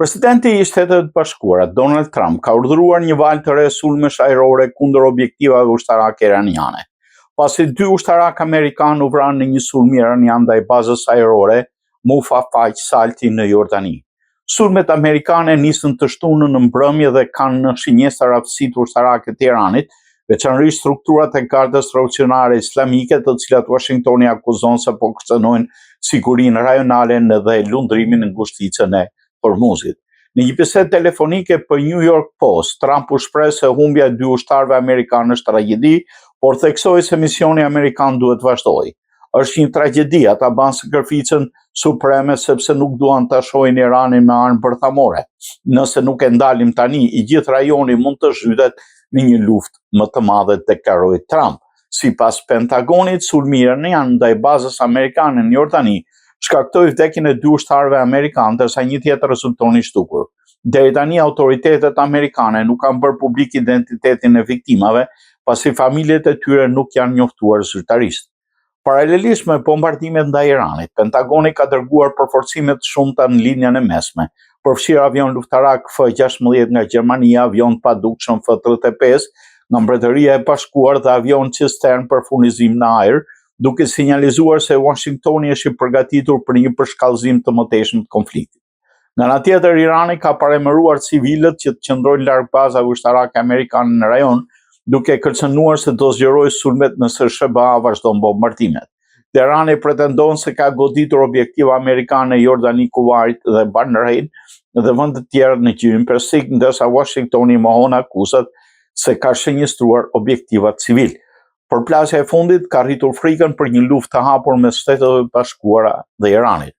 Presidenti i Shtetit Bashkuara, Donald Trump, ka urdhëruar një valë të re sulmesh ajrore kundër objektivave ushtarake iraniane. Pasi 2 ushtarak amerikanë u vranë në një sulm iranian ndaj bazës ajrore Mufa Faq Salti në Jordani. Sulmet amerikane nisën të shtunën në mbrëmje dhe kanë në shinjesa raftësitë ushtarake të Iranit, veçanërisht strukturat e Gardës Revolucionare Islamike, të cilat Washingtoni akuzon se po kërcënojnë sigurinë rajonale dhe lundrimin në ngushticën e Hormuzit. Në një bisedë telefonike për New York Post, Trump u shpreh se humbja e 2 ushtarëve amerikanë është tragjedi, por theksoi se misioni amerikan duhet vazhdojë. Është një tragjedi, ata banë sakrificën supreme sepse nuk duan ta shohin Iranin me armë bërthamore. Nëse nuk e ndalim tani, i gjithë rajoni mund të zhytet në një luftë më të madhe, deklaroi Trump. Sipas Pentagonit, sulmi iranian ndaj bazës amerikane në Jordani shkaktoi vdekjen e 2 ushtarëve amerikanë, ndërsa një tjetër rezultoni i shtukur. Deri tani autoritetet amerikane nuk kanë bërë publik identitetin e viktimave, pasi familjet e tyre nuk janë njoftuar zyrtarisht. Paralelisht me bombardimet ndaj Iranit, Pentagoni ka dërguar përforcime të shumta në linjën e mesme, përfshirë avion luftarak F-16 nga Gjermania, avion padukshëm F-35 nga Mbretëria e Bashkuar dhe avion cistern për furnizim në ajër, duke sinjalizuar se Washingtoni është i përgatitur për një përshkallëzim të mëtejshëm të konfliktit. Nga ana tjetër, Irani ka paremëruar civilët që të qëndrojnë larg bazave ushtarake amerikane në rajon, duke kërcënuar se do zgjerojë sulmet nëse SBA vazhdon bombardimet. Teherani pretendon se ka goditur objektiva amerikane në Jordani, Kuwait dhe Bahrain dhe vende të tjera në Gjirin Persik, ndërsa Washingtoni mohon akuzat se ka shënjestruar objektiva civil. Përplasja e fundit ka rritur frikën për një luftë të hapur mes Shteteve të Bashkuara dhe Iranit.